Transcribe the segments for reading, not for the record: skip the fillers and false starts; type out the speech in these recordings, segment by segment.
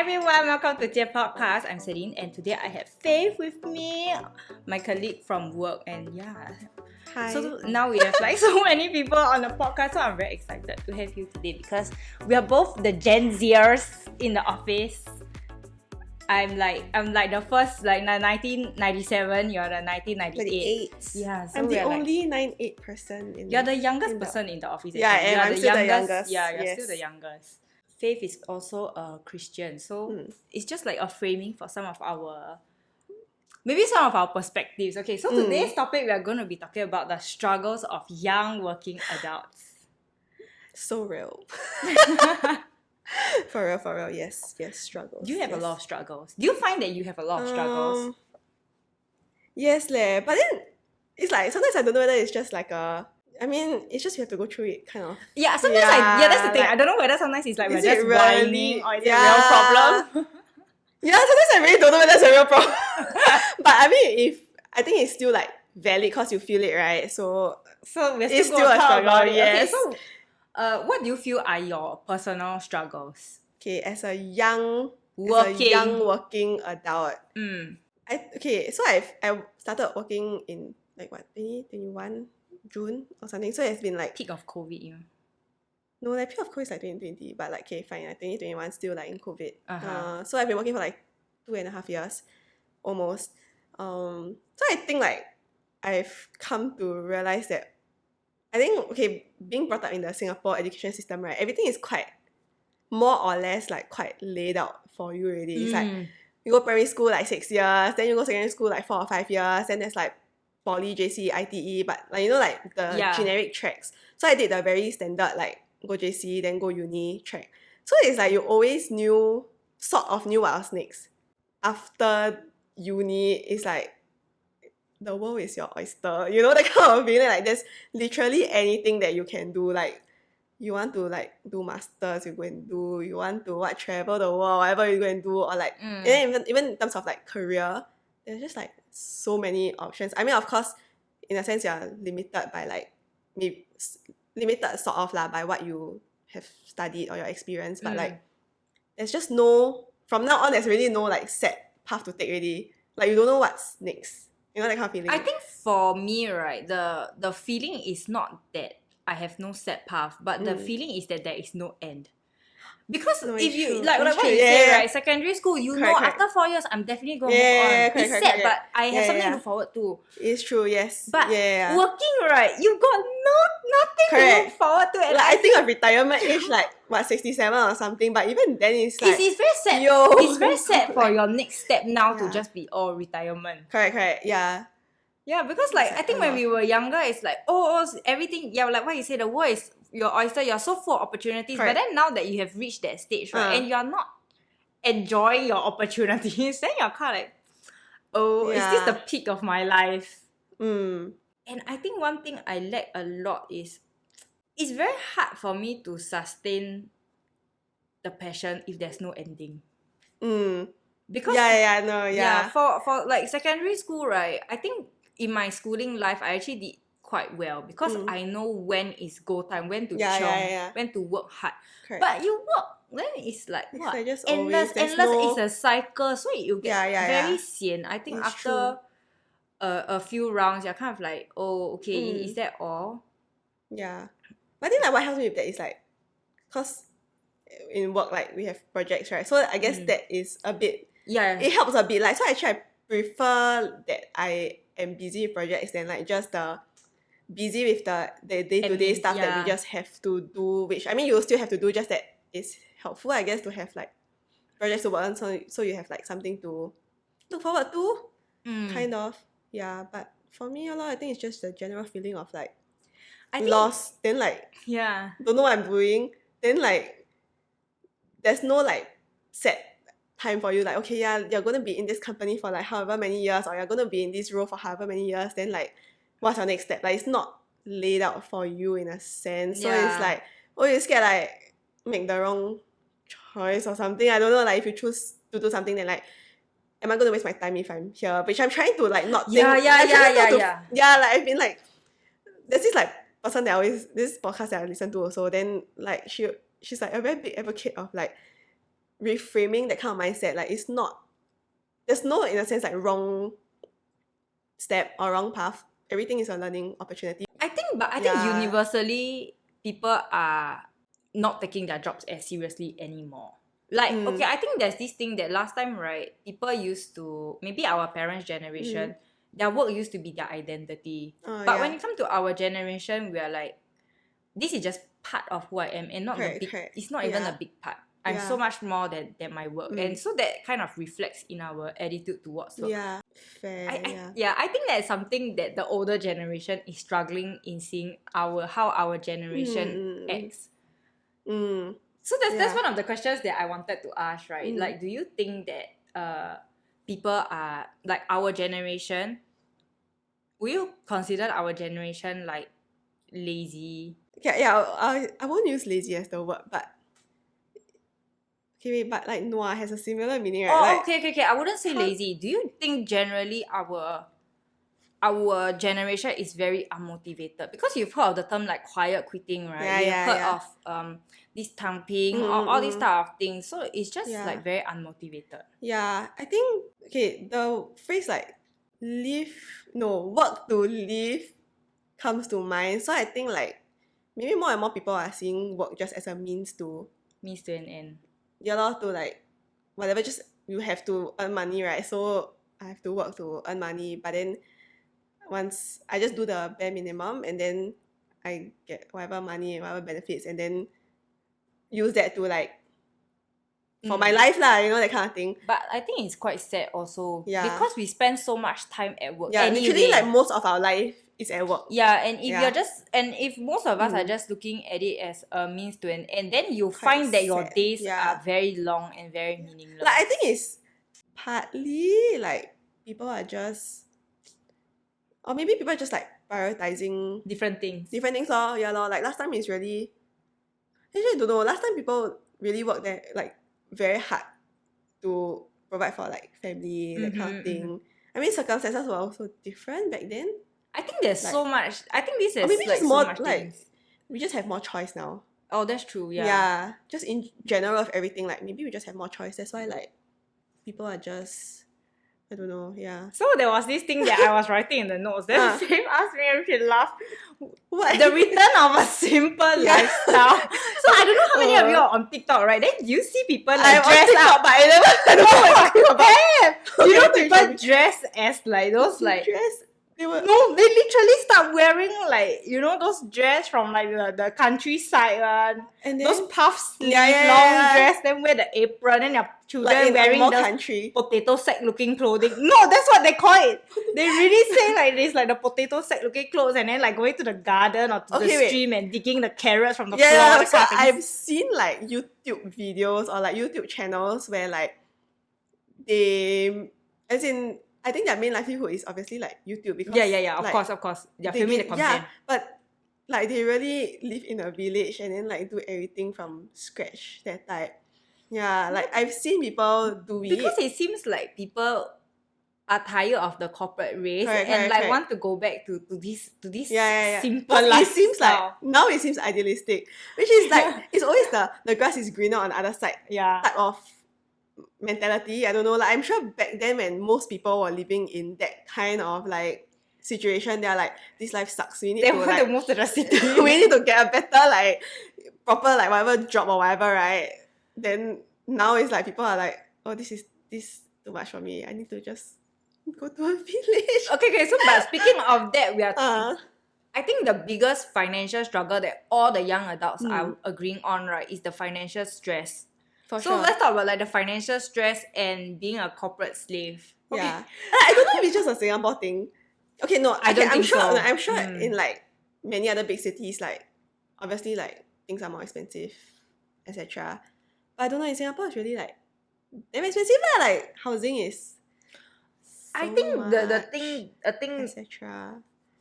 everyone, welcome to J Podcast. I'm Celine and today I have Faith with me, my colleague from work, and yeah. Hi. So now we have like so many people on the podcast, so I'm very excited to have you today because we are both the Gen Z-ers in the office. I'm like the first 1997, you're the 1998. Yeah, so I'm the we're only 98 person in you're the youngest person in the office. Yeah, I am. I'm still the youngest. Yeah, you're Yes. still the youngest. Faith is also a Christian, so it's just like a framing for some of our perspectives. Okay, so today's topic we are going to be talking about the struggles of young working adults. So real. For real. Yes, struggles. Do you have a lot of struggles? Do you find that you have a lot of struggles? Yes, but then it's like sometimes I don't know whether it's just like it's just you have to go through it kind of. Yeah, sometimes that's the thing. like, I don't know whether sometimes it's like we're is just it whining really- or is it a yeah. real problem? Yeah, sometimes I really don't know whether that's a real problem. But I mean, I think it's still like valid because you feel it, right? So we're it's still still going a to talk struggle, about it. yes. Okay, so what do you feel are your personal struggles? okay, as a young working adult. So I started working in like 2021 June or something. So it's been like Peak of COVID, you know. no, like peak of COVID is like 2020, but like okay, fine, like 2021 still like in COVID. Uh-huh. So I've been working for like 2.5 years almost. So I think like I've come to realize that I think being brought up in the Singapore education system, right, everything is quite more or less like quite laid out for you already. It's like you go primary school like 6 years, then you go secondary school like 4 or 5 years, then there's like poly, JC, ITE, but like you know like the generic tracks. So I did the very standard like go JC then go uni track. So it's like you always sort of knew what was next. After uni, it's like the world is your oyster. You know that kind of feeling, like there's literally anything that you can do. Like you want to like do masters, you go and do. You want to travel the world, whatever you go and do, or like and then even in terms of like career, there's just like so many options. I mean, of course, in a sense, you're limited by like maybe limited sort of by what you have studied or your experience, but like there's just from now on there's really no like set path to take already. Like you don't know what's next. You know that kind of feeling? I think for me, right, the feeling is not that I have no set path, but the feeling is that there is no end. Because if you like what you say, right, secondary school, correct. After 4 years, I'm definitely going to move on. It's sad, but I have something to look forward to. It's true, yes. But working, right, you've got nothing to look forward to. And like, I think of retirement age like 67 or something, but even then it's like it's very sad. It's very sad for your next step now to just be all retirement. Correct, yeah. Yeah, because like I think when we were younger, it's like everything. Yeah, like what you say, the world is your oyster. You're so full of opportunities. Correct. But then now that you have reached that stage, right, and you're not enjoying your opportunities, then you're kind of like, is this the peak of my life? And I think one thing I lack a lot is it's very hard for me to sustain the passion if there's no ending. Because for like secondary school, right, I think in my schooling life I actually did quite well because I know when is go time, when to chiong, when to work hard. Correct. But you work, then it's like what? Like just endless is a cycle, so you get very sian. I think after a few rounds, you're kind of like, is that all? Yeah. But I think like what helps me with that is like, because in work like we have projects, right? So I guess that is a bit, it helps a bit. Like so actually I prefer that I am busy with projects than like just busy with the day-to-day stuff that we just have to do, which I mean you still have to do, just that it's helpful I guess to have like projects to work on, so you have like something to look forward to, kind of. Yeah, but for me I think it's just the general feeling of like lost, then like don't know what I'm doing, then like there's no like set time for you, like okay you're going to be in this company for like however many years, or you're going to be in this role for however many years, then like what's your next step? Like it's not laid out for you in a sense. So it's like you're scared like make the wrong choice or something. I don't know, like if you choose to do something, then like am I going to waste my time if I'm here? Which I'm trying to like not think. Yeah, like I've been like, there's this like person that this podcast that I listen to also, then like she's like a very big advocate of like reframing that kind of mindset. Like it's not, there's no, in a sense, like wrong step or wrong path. Everything is a learning opportunity. I think universally people are not taking their jobs as seriously anymore. Like, okay, I think there's this thing that last time, right, people used to, maybe our parents' generation, their work used to be their identity. But when it comes to our generation, we are like, this is just part of who I am and not the big, it's not even a big part. I'm so much more than my work. And so that kind of reflects in our attitude towards work. Yeah, fair. I think that's something that the older generation is struggling in seeing how our generation acts. So that's one of the questions that I wanted to ask, right? Like, do you think that people are, like our generation, will you consider our generation like lazy? I won't use lazy as the word, but okay, wait, but like Noah has a similar meaning, right? Oh, like, okay. I wouldn't say lazy. Do you think generally our generation is very unmotivated? Because you've heard of the term like quiet quitting, right? You've heard of this tamping or all these type of things. So it's just like very unmotivated. Yeah, I think, okay, the phrase like work to live comes to mind. So I think like maybe more and more people are seeing work just as a means to an end. To like whatever, just you have to earn money, right? So I have to work to earn money, but then once I just do the bare minimum and then I get whatever money, whatever benefits, and then use that to like for my life lah, that kind of thing. But I think it's quite sad also because we spend so much time at work. Literally like most of our life is at work. And if most of us are just looking at it as a means to an end, then you find that your days are very long and very meaningless. Like I think it's partly like people are just, or maybe people are just like prioritizing different things. Like last time is really, actually I don't know, last time people really worked there like very hard to provide for like family, that kind of thing. I mean, circumstances were also different back then. I think there's like, so much. I think this is or maybe like just more so much like things. We just have more choice now. Oh, that's true. Yeah, just in general of everything, like maybe we just have more choice. That's why like people are just, I don't know. Yeah. So there was this thing that I was writing in the notes. Then Fame asked me if she laughed. What? The return of a simple lifestyle. So I don't know how many of you are on TikTok, right? Then you see people like dress up, but I don't know what you're talking about. You know people dress as like those like They were... No, they literally start wearing like, those dress from like the countryside one. And then, those puff sleeve, long dress, then wear the apron, and your children like wearing those potato sack looking clothing. No, that's what they call it. They really say like this, like the potato sack looking clothes, and then like going to the garden or to the stream and digging the carrots from the floor. Yeah, so I've seen like YouTube videos or like YouTube channels where like they, as in, I think their main livelihood is obviously like YouTube because of course. They're filming the content. Yeah, but like they really live in a village and then like do everything from scratch, that type. Yeah, like I've seen people do it. Because it seems like people are tired of the corporate race and want to go back to this simple lifestyle. It seems like now it seems idealistic, which is like it's always the grass is greener on the other side type of mentality. I don't know, like I'm sure back then when most people were living in that kind of like situation, they're like, this life sucks, we need to move to the city. We need to get a better like proper like whatever job or whatever, right? Then now it's like people are like, oh, this too much for me, I need to just go to a village. Okay, so but speaking of that, we are I think the biggest financial struggle that all the young adults are agreeing on, right, is the financial stress. So let's talk about like the financial stress and being a corporate slave. Okay. Yeah, I don't know if it's just a Singapore thing. Okay, no, I'm sure in like many other big cities, like obviously like things are more expensive, etc. But I don't know, in Singapore it's really like damn expensive lah. Like housing is so I think much, the thing etc.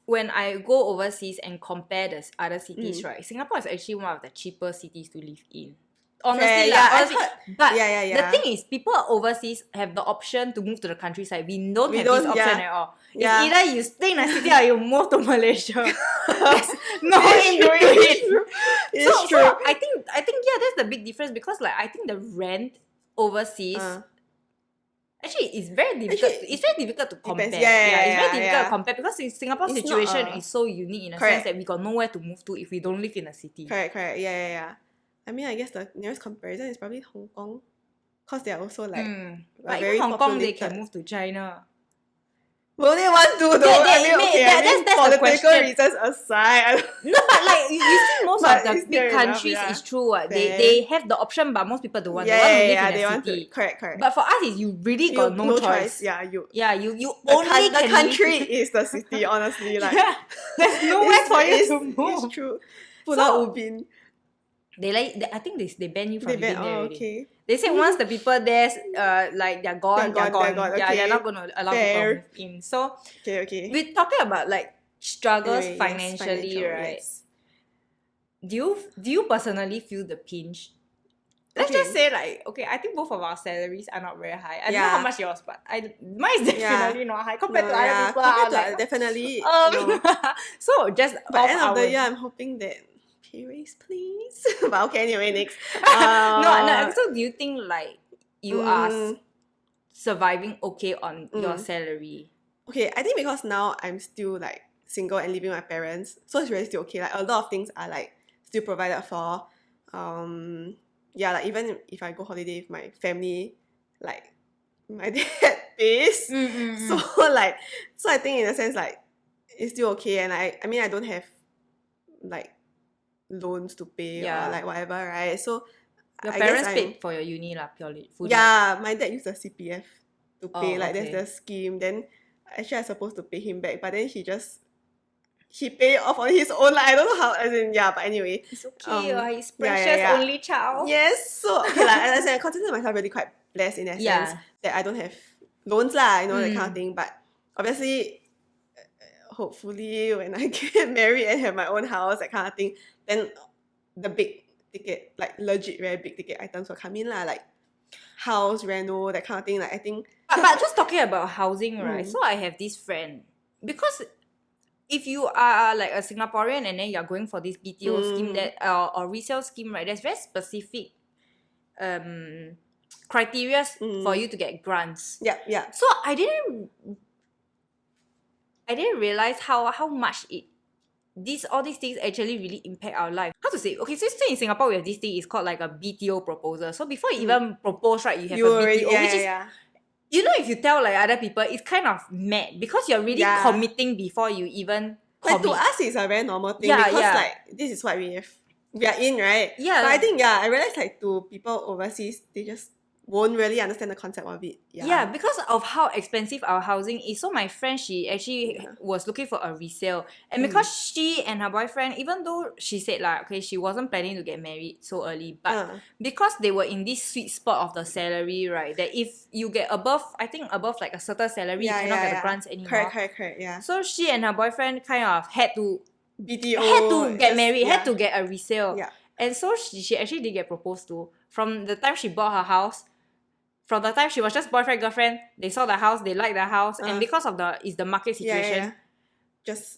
When I go overseas and compare the other cities, right, Singapore is actually one of the cheaper cities to live in. Honestly, the thing is, people overseas have the option to move to the countryside. We don't have this option at all. It's either you stay in a city or you move to Malaysia. There's no in between. So I think that's the big difference, because like I think the rent overseas, actually it's very difficult. It's very difficult to compare. Depends. Yeah, it's very difficult to yeah. compare because in Singapore's It's situation not is so unique in a Correct. sense that we got nowhere to move to if we don't live in a city. Correct. Yeah. I mean, I guess the nearest comparison is probably Hong Kong, because they are also like But very in Hong Kong, they can populated. move to China. Will they want to though? That's the political question. reasons aside, No, but like you see most But of it's the near big enough, countries, yeah. it's true. Fair. They have the option, but most people don't want. They want to live in they a want city. to. Correct. But for us, is you really got no choice. Yeah, you. You The, only the can country live. is the city, honestly. Like, Yeah, there's nowhere for you to move. It's true. Pulau So, Ubin. I think they ban you from They living ban. there Oh, already. okay. They said once the people there, like they're gone. They're gone, Yeah, okay. they're not gonna allow Fair. people to move in. So Okay. we're talking about like struggles Anyway, yes, financially, financial, right? yes. Do you personally feel the pinch? Let's Okay. just say like, okay, I think both of our salaries are not very high. I don't know Yeah. how much yours, but mine is definitely not high compared to other people. Compared to Like, definitely. No. so just By off end of the our- year, I'm hoping that pay raise, please. But okay, anyway, next. no. So do you think like you are Mm. surviving okay on your salary? Okay, I think because now I'm still like single and living with my parents, so it's really still okay. Like a lot of things are like still provided for. Yeah, like even if I go holiday with my family, like my dad pays. So like, so I think in a sense like it's still okay, and I mean I don't have like loans to pay Yeah. or like whatever, right? So Your I guess parents I'm- paid for your uni lah, purely. Fully. Yeah, my dad used the CPF to pay. Oh, Like okay. there's the scheme. Then actually I'm supposed to pay him back, but then he pay off on his own. Like I don't know how. As in yeah, but anyway. It's okay. His yeah, precious yeah. only child. Yes. So okay, like as I said, I consider myself really quite blessed in that Yeah. sense that I don't have loans lah. You know that kind of Mm. thing. But obviously, hopefully when I get married and have my own house, that kind of thing, then the big ticket, like legit very big ticket items will come in lah, like house, reno, that kind of thing. Like I think But just talking about housing, right? Mm. So I have this friend, because if you are like a Singaporean and then you're going for this BTO scheme that or resale scheme, right? There's very specific criteria for you to get grants. yeah. So I didn't realize how much all these things actually really impact our life. How to say? Okay, so in Singapore we have this thing, it's called like a BTO proposal. So before you even propose, right, you have a BTO, which is you know, if you tell like other people, it's kind of mad because you're really committing before you even Like commit. to us, it's a very normal thing Yeah, because yeah. like this is what we are in, right? Yeah. But I think I realized like to people overseas, they just won't really understand the concept of it. Yeah, because of how expensive our housing is. So my friend, she actually Yeah. was looking for a resale. And because she and her boyfriend, even though she said like, okay, she wasn't planning to get married so early, but because they were in this sweet spot of the salary, right, that if you get above like a certain salary, you cannot get the grants anymore. Correct, yeah. So she and her boyfriend kind of had to BTO get married, had to get a resale. Yeah. And so she actually did get proposed to. From the time she bought her house, from the time she was just boyfriend, girlfriend, they saw the house, they liked the house, and because of the market situation,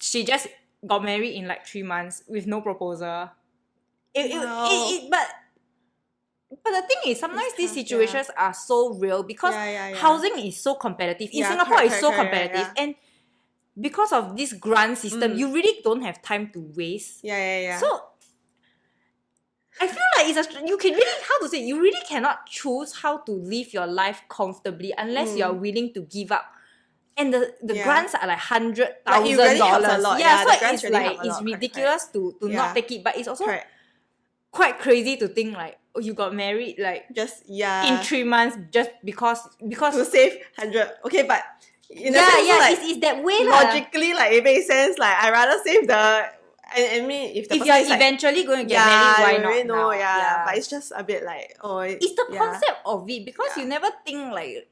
she just got married in like 3 months with no proposal. But the thing is, sometimes these situations are so real because housing is so competitive. In Singapore, it's so competitive. And because of this grant system, you really don't have time to waste. Yeah. So I feel like you really cannot choose how to live your life comfortably unless you're willing to give up. And the grants are like $100,000. Like, it really helps a lot. Yeah, the so grants it's really like help a it's lot. ridiculous to not take it, but it's also Correct. quite crazy to think like, oh, you got married like Just in 3 months just because to save 100. Okay, but in a yeah, sense, like, it's that way lah. logically, like it makes sense. Like I rather save the. I mean, if the If person you're is like, eventually going to get married, why you not already know, now? But it's just a bit like, It's the concept of it because you never think like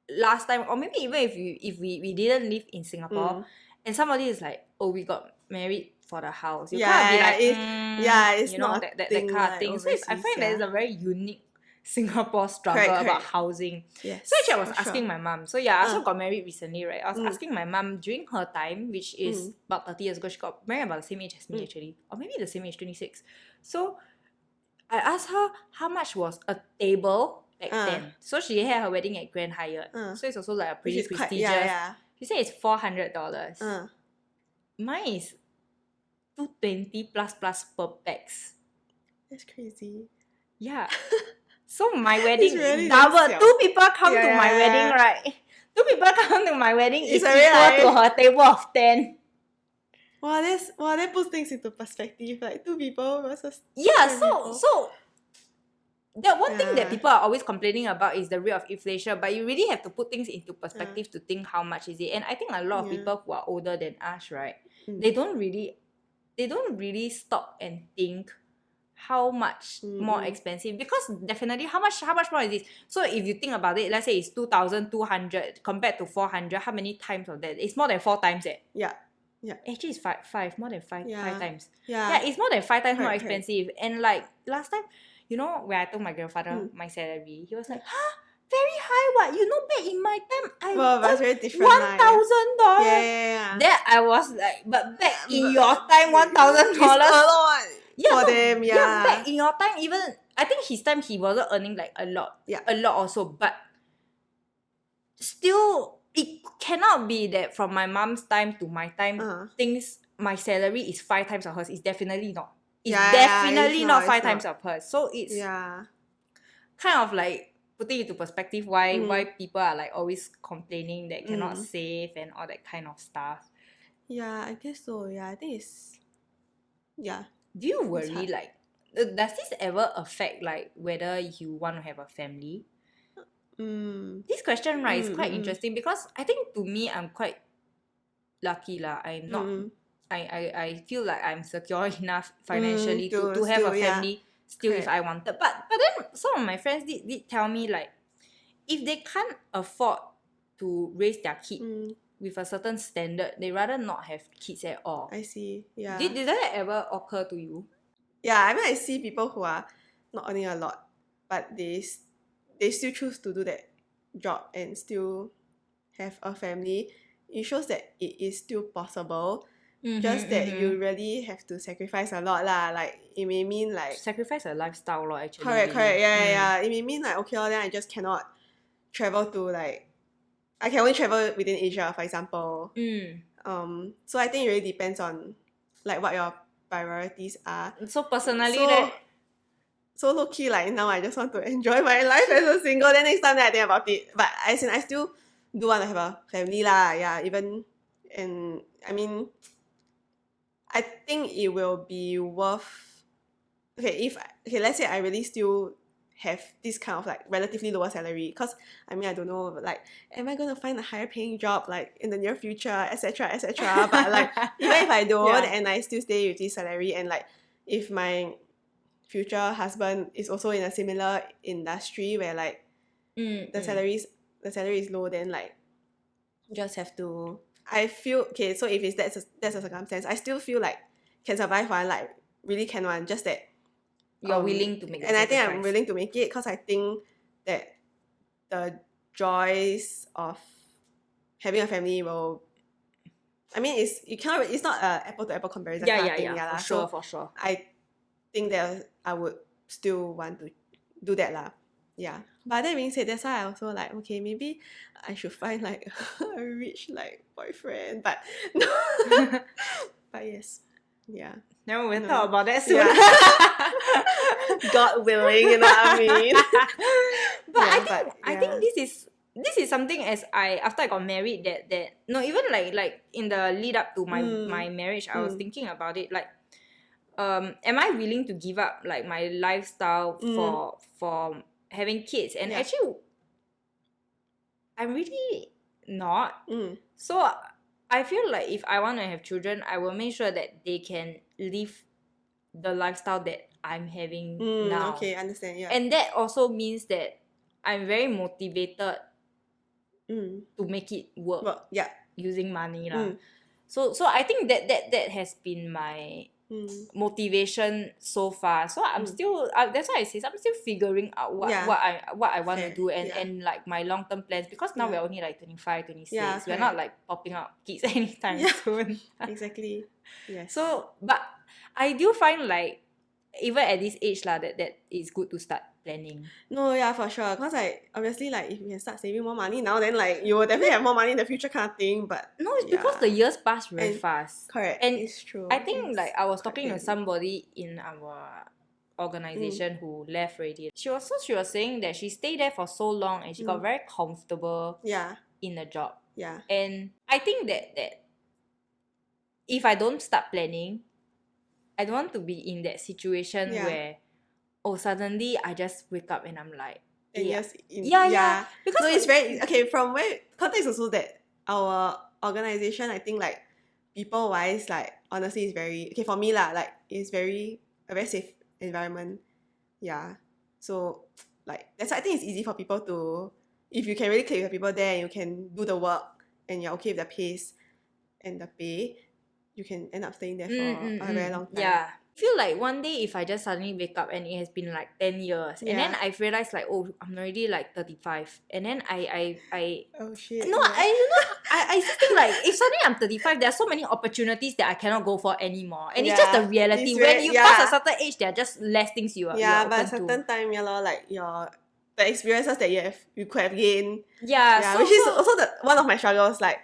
last time, or maybe even if we didn't live in Singapore and somebody is like, oh, we got married for the house, you can't be like, it's you know, not that thing kind of like thing. So I find that it's a very unique Singapore struggle Correct. about housing. Yes, So actually I was for asking sure. my mum. So I also got married recently, right? I was asking my mum during her time, which is about 30 years ago, she got married about the same age as me actually. Or maybe the same age, 26. So I asked her how much was a table back then. So she had her wedding at Grand Hyatt. So it's also like a pretty Which is quite, prestigious. She said it's $400. Mine is $220 plus per pax. That's crazy. Yeah. So my wedding really double. damn siao. 2 people come to my wedding, right? 2 people come to my wedding is already equal like- to her table of 10. Wow, that puts things into perspective. Like 2 people versus Yeah, 10 so people. so the one thing that Yeah. people are always complaining about is the rate of inflation, but you really have to put things into perspective to think how much is it. And I think a lot of people who are older than us, right, they don't really stop and think how much more expensive, because definitely how much more is this? So if you think about it, let's say it's 2,200 compared to 400, how many times of that? It's more than 4 times it. Yeah. Actually it's five more than five times. Yeah. It's more than 5 times more Correct. expensive. And like last time, you know, when I told my grandfather my salary, he was like, very high what? You know, back in my time I Well, but it's very earned different. $1,000. Yeah. Then I was like, but back in your time, $1,000. It's a lot for them, Yeah, back in your time, even I think his time he wasn't earning like a lot. Yeah. A lot also, but still it cannot be that from my mom's time to my time, my salary is 5 times of hers. It's definitely not. It's definitely not 5 times of hers. So it's kind of like putting into perspective why people are like always complaining that cannot save and all that kind of stuff. Yeah, I guess so. Yeah, I think it's Do you worry like does this ever affect like whether you want to have a family? This question, right, is quite interesting because I think to me I'm quite lucky lah. I'm not I feel like I'm secure enough financially to have a family still if I wanted. But then some of my friends did tell me like if they can't afford to raise their kid with a certain standard, they rather not have kids at all. I see. Yeah. Did that ever occur to you? Yeah, I mean I see people who are not earning a lot, but they still choose to do that job and still have a family. It shows that it is still possible. Just that you really have to sacrifice a lot lah. Like it may mean like sacrifice a lifestyle lor, actually. Correct. Yeah. It may mean like okay, then I just cannot travel to like I can only travel within Asia, for example. So I think it really depends on like what your priorities are. So personally, so low key, like now I just want to enjoy my life as a single. Then next time that I think about it, but as in I still do want to have a family lah. Yeah, even and I mean, I think it will be worth. Okay, let's say I really still have this kind of like relatively lower salary, because I mean I don't know like am I gonna find a higher paying job like in the near future, etc. But like even if I don't and I still stay with this salary, and like if my future husband is also in a similar industry where like the salary is low, then like just have to I feel okay. So if that's a circumstance, I still feel like can survive one, like really can one, just that you're willing to make and I think I'm willing to make it, because I think that the joys of having a family will, I mean it's not a apple to apple comparison kind of thing, for sure. I think that I would still want to do that lah. Yeah. But that being said, that's why I also like, okay, maybe I should find like a rich like boyfriend. But no. But yes. Yeah. Then we'll talk about that soon. Yeah. God willing, you know what I mean? But I think this is something as after I got married that no, even like in the lead up to my marriage, I was thinking about it like am I willing to give up like my lifestyle for having kids? And actually I'm really not. So I feel like if I want to have children, I will make sure that they can live the lifestyle that I'm having now. Okay, understand. Yeah. And that also means that I'm very motivated to make it work. Using money lah. So I think that has been my motivation so far. So I'm still that's why I say I'm still figuring out what I want to do and like my long-term plans, because now we're only like 25, 26. We're not like popping out kids anytime soon. Exactly. Yes. So but I do find like even at this age lah that it's good to start planning? No, yeah, for sure. Because like obviously like if you can start saving more money now, then like you will definitely have more money in the future kind of thing. But No, it's because the years pass very And- fast. correct, And it's true. I think It's like I was quite talking to crazy. somebody in our organization who left already. She was saying that she stayed there for so long and she got very comfortable Yeah, in the job. yeah, And I think that if I don't start planning, I don't want to be in that situation Yeah. where suddenly I just wake up and I'm like, 10 yeah. years in. Yeah. Because No, it's very okay. From where context also that our organization, I think like people wise, like honestly, is very okay for me lah. Like it's a very safe environment. Yeah. So like that's why I think it's easy for people to, if you can really click with people there and you can do the work and you're okay with the pace and the pay, you can end up staying there for a very long time. Yeah. I feel like one day if I just suddenly wake up and it has been like 10 years and then Yeah. I've realized like, oh, I'm already like 35 and then I Oh shit. no, yeah. I just think like if suddenly I'm 35, there are so many opportunities that I cannot go for anymore. And it's just the Yeah, reality. it's When very- you yeah. pass a certain age, there are just less things you are Yeah, you're but open certain to. time, like the experiences that you could have gained. Yeah, Yeah, so, which is also one of my struggles. Like,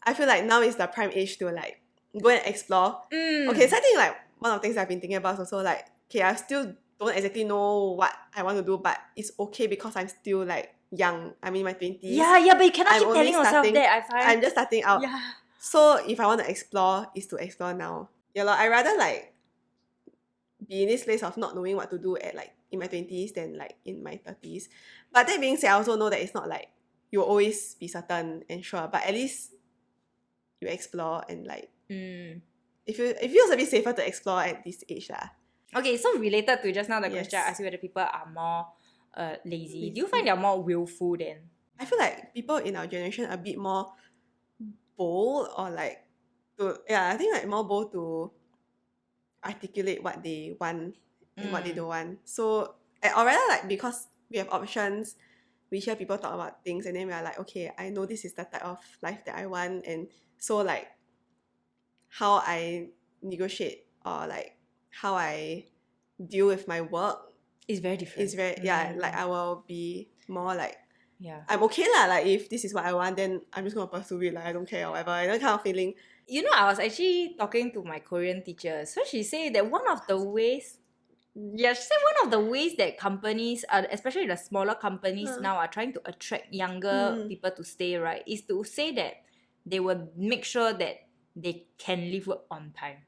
I feel like now is the prime age to like go and explore. Okay, so I think like one of the things I've been thinking about is also like, okay, I still don't exactly know what I want to do, but it's okay because I'm still like young. I'm in my 20s. yeah, but you cannot I'm keep only telling yourself starting- that, I find. I'm just starting out. Yeah. So if I want to explore, is to explore now. Yeah, I rather like be in this place of not knowing what to do at like in my 20s than like in my 30s. But that being said, I also know that it's not like you'll always be certain and sure, but at least you explore and like it feels a bit safer to explore at this age lah. Okay, so related to just now the Yes. question, I asked you whether people are more lazy. Do you Lazy. find they're more willful then? I feel like people in our generation are a bit more bold or like I think like more bold to articulate what they want and what they don't want. So or rather like because we have options, we hear people talk about things and then we are like, okay, I know this is the type of life that I want, and so like how I negotiate or like how I deal with my work It's very different. is very like I will be more like Yeah. I'm okay lah, like if this is what I want then I'm just gonna pursue it, like I don't care or whatever, that kind of feeling. You know, I was actually talking to my Korean teacher. So she said that one of the ways that companies, especially the smaller companies now, are trying to attract younger people to stay, right, is to say that they will make sure that they can leave work on time.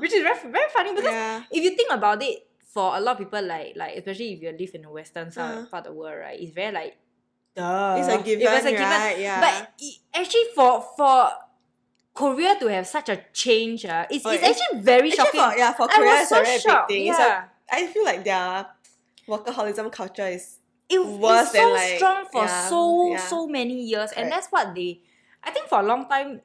Which is very, very funny because if you think about it, for a lot of people, like especially if you live in the western side part of the world, right, it's very like, duh. It's a given, right? Yeah. But actually for Korea to have such a change, it's actually very shocking. For I Korea was it's so a very shocked, big thing. yeah. So I feel like their workaholism culture is It's worse so than like strong for yeah. so many years, and Correct. that's what I think for a long time,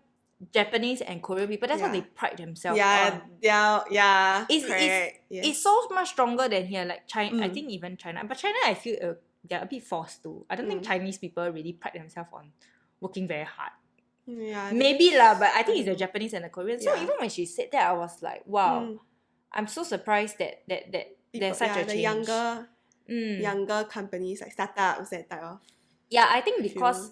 Japanese and Korean people, that's what they pride themselves on. Correct. It's so much stronger than here. Like China, I think even China, but China, I feel they're a bit forced to. I don't think Chinese people really pride themselves on working very hard. Yeah, Maybe lah, but I think it's the Japanese and the Korean. So Yeah. even when she said that, I was like, wow, I'm so surprised that there's such a the change. younger companies like startups, that type of Yeah, I think feel, because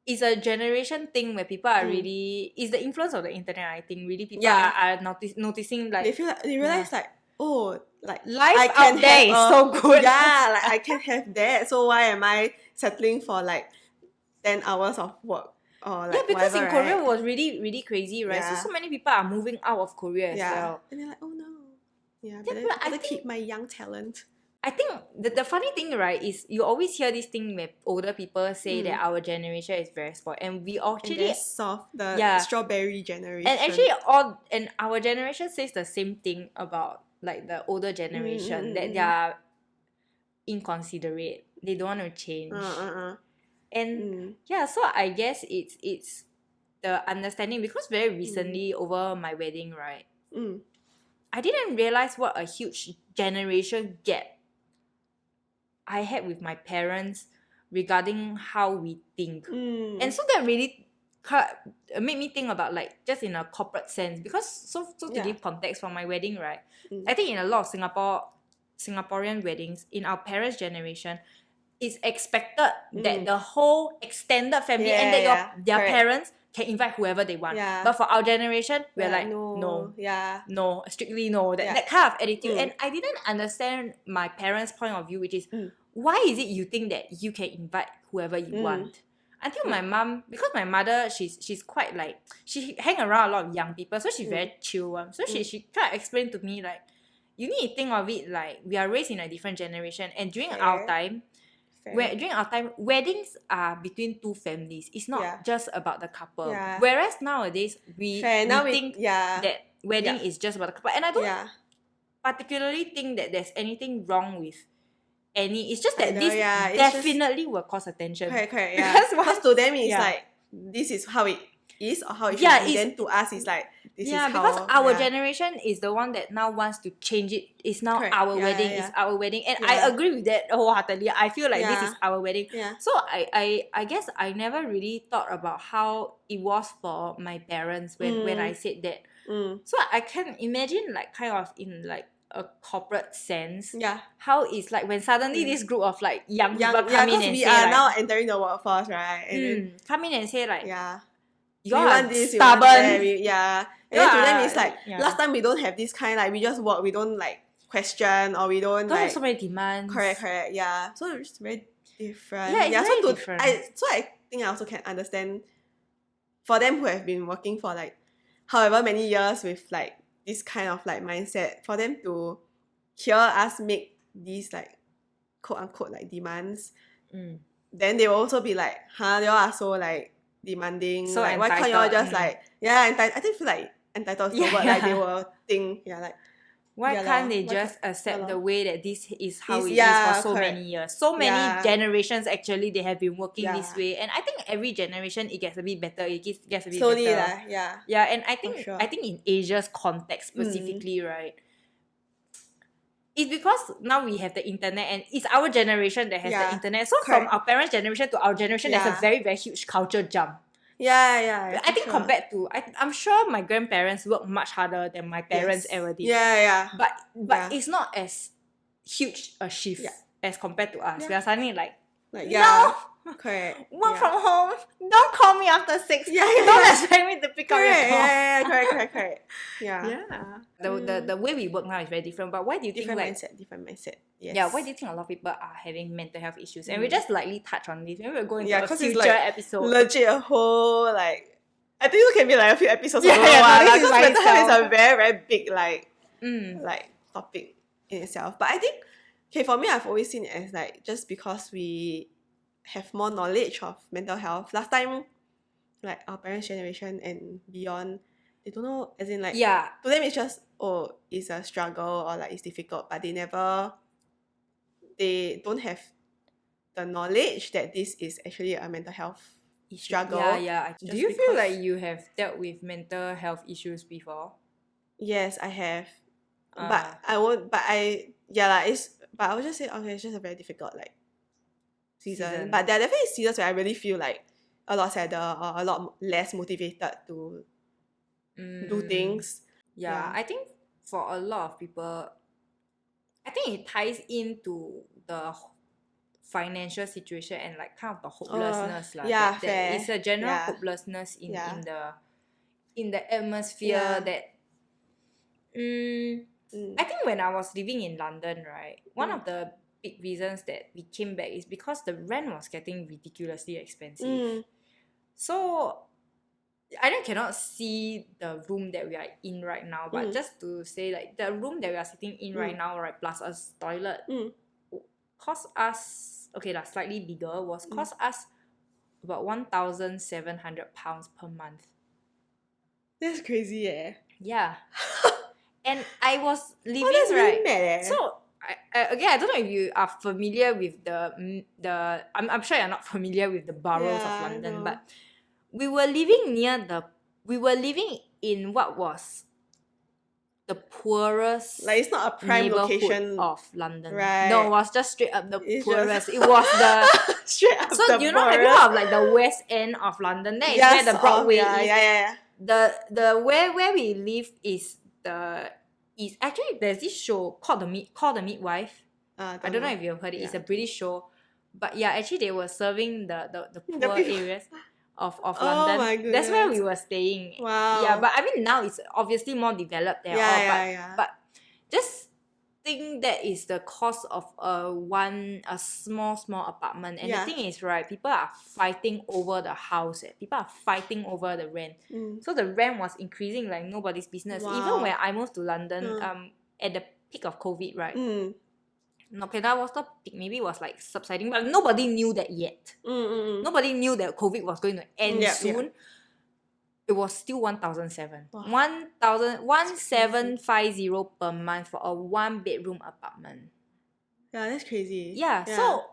it's a generation thing where people are really, it's the influence of the internet, I think, really people are noticing like they feel like they realize like, oh, like life I can out there is so good. Yeah, like I can have that. So why am I settling for like 10 hours of work or like because whatever, in Korea right? it was really, really crazy, right? Yeah. So many people are moving out of Korea as well. And they're like, oh no. Yeah, Yeah, but but I I think- keep my young talent. I think the funny thing, right, is you always hear this thing where older people say that our generation is very spoiled, and we And actually they're soft, the strawberry generation. and actually our generation says the same thing about like the older generation, that they are inconsiderate, they don't want to change. And so I guess it's the understanding, because very recently over my wedding, right, I didn't realize what a huge generation gap I had with my parents regarding how we think. And so that really made me think about like just in a corporate sense, because so to give context for my wedding, right, I think in a lot of Singaporean weddings in our parents' generation, it's expected that the whole extended family and that their correct. parents can invite whoever they want. Yeah. But for our generation, we're like, no. Yeah. no, strictly no. That kind of attitude. And I didn't understand my parents' point of view, which is, why is it you think that you can invite whoever you want? Until my mom, because my mother, she's quite like, she hang around a lot of young people, so she's very chill. So she tried to explain to me like, you need to think of it like we are raised in a different generation, and during our time, weddings are between two families. It's not just about the couple. Whereas nowadays we think that wedding is just about the couple, and I don't particularly think that there's anything wrong with any. It's just that this definitely will cause attention. Correct. Yeah. Because to them it's like this is how it is or how it should be. Then to us it's like this is how. Because our generation is the one that now wants to change it. It's now our wedding. It's our wedding, and I agree with that wholeheartedly. I feel like this is our wedding. So I guess I never really thought about how it was for my parents when I said that. So I can imagine like kind of in like a corporate sense, how it's like when suddenly this group of like young people come in and we say are like, now entering the workforce, right? And then, come in and say like, we you want are this, stubborn. we want that, and then to them it's like last time we don't have this kind, like we just work, we don't like question or we don't like have so many demands. Correct. Yeah. So it's very different. Yeah, it's very different. I think I also can understand for them who have been working for like however many years with like this kind of like mindset, for them to hear us make these like quote unquote like demands, then they will also be like, they all are so like demanding, so like entitled. Why can't you all just like I think feel like entitled is the word, like they will think like why can't they just accept the way that this is how it is for so correct. many years? So many generations actually they have been working this way, and I think every generation it gets a bit better. It gets a bit slowly better. Yeah, and I think in Asia's context specifically, right? It's because now we have the internet, and it's our generation that has the internet. So from our parents' generation to our generation, there's a very, very huge culture jump. Yeah. I think compared to, I'm sure my grandparents worked much harder than my parents ever did. Yeah. But it's not as huge a shift as compared to us. We are suddenly like correct. Work from home. Don't call me after 6. Don't expect me to pick up your call. Correct. Yeah. The way we work now is very different. But why do you think like different mindset? Yes. Yeah, why do you think a lot of people are having mental health issues? And we just lightly touch on this. Maybe we'll go into a future like episode. Legit a whole like, I think it can be like a few episodes. Because by mental health is itself. a very, very big like topic in itself. But I think for me I've always seen it as like just because we have more knowledge of mental health. Last time, like our parents' generation and beyond, they don't know, as in like to them it's just it's a struggle or like it's difficult, but they don't have the knowledge that this is actually a mental health struggle. Do you feel like you have dealt with mental health issues before? Yes, I have. But I won't. But I would just say it's just a very difficult like season. But there are definitely seasons where I really feel like a lot sadder or a lot less motivated to do things. I think for a lot of people, I think it ties into the financial situation and like kind of the hopelessness. Fair. It's a general hopelessness in the atmosphere that I think when I was living in London, right, one of the big reasons that we came back is because the rent was getting ridiculously expensive. So I cannot see the room that we are in right now, but just to say like the room that we are sitting in right now, right, plus a toilet, cost us slightly bigger, cost us about £1,700 per month. That's crazy, Yeah. And I was living that's really mad, So I don't know if you are familiar with the I'm sure you're not familiar with the boroughs of London, but we were living in what was the poorest, like it's not a prime location of London. Right. No, it was just straight up the poorest. It was the straight up so the you know, have you heard of like the West End of London? There is where the Broadway is. Yeah. The where we live is the is actually there's this show called the Midwife. I don't know if you've heard it. It's a British show. But yeah, actually they were serving the poor areas of London. My goodness. That's where we were staying. Wow. Yeah, but I mean now it's obviously more developed there. But just think that is the cost of a small apartment. And the thing is, right, people are fighting over the house. People are fighting over the rent. So the rent was increasing like nobody's business. Wow. Even when I moved to London, at the peak of COVID, right? Okay, that was not peak. Maybe it was like subsiding, but nobody knew that yet. Nobody knew that COVID was going to end soon. It was still 1,700. 1,750 per month for a 1-bedroom apartment. Yeah, that's crazy. Yeah. So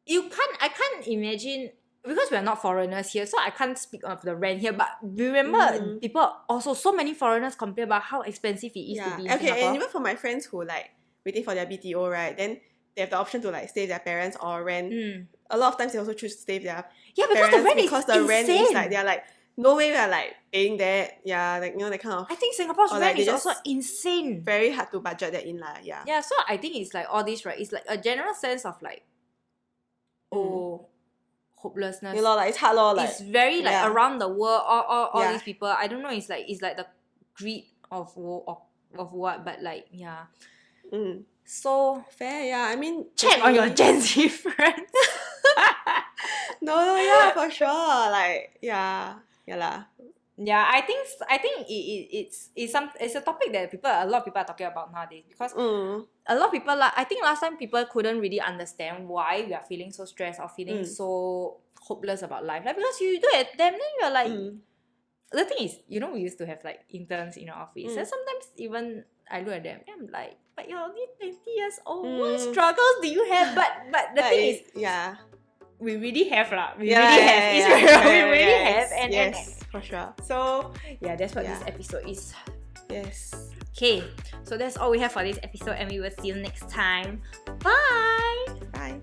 I can't imagine, because we're not foreigners here, so I can't speak of the rent here. But remember, people also, so many foreigners complain about how expensive it is to be in Singapore. And even for my friends who like waiting for their BTO, right? Then they have the option to like stay with their parents or rent. A lot of times they also choose to stay with their because the rent is insane. Rent is like, they're like, no way we are like paying that. Yeah, like, you know, that kind of. I think Singapore's rent is also insane. Very hard to budget that in, lah. Yeah. Yeah, so I think it's like all this, right? It's like a general sense of like, hopelessness. You know, like it's hard, lor. Like, it's very like around the world, all these people. I don't know. It's like the greed of what, but like So fair, yeah. I mean, check on your Gen Z friends. No, for sure. Like, yeah lah. Yeah, I think it's a topic that a lot of people are talking about nowadays, because a lot of people, I think last time people couldn't really understand why we are feeling so stressed or feeling so hopeless about life. Like, because you do it, then you're like, the thing is, you know, we used to have like interns in our office, and sometimes even I look at them and I'm like, but you're only 20 years old. What struggles do you have? But the thing is, we really have lah. We really have. And yes, for sure. So yeah, that's what this episode is. Yes. Okay, so that's all we have for this episode, and we will see you next time. Bye. Bye.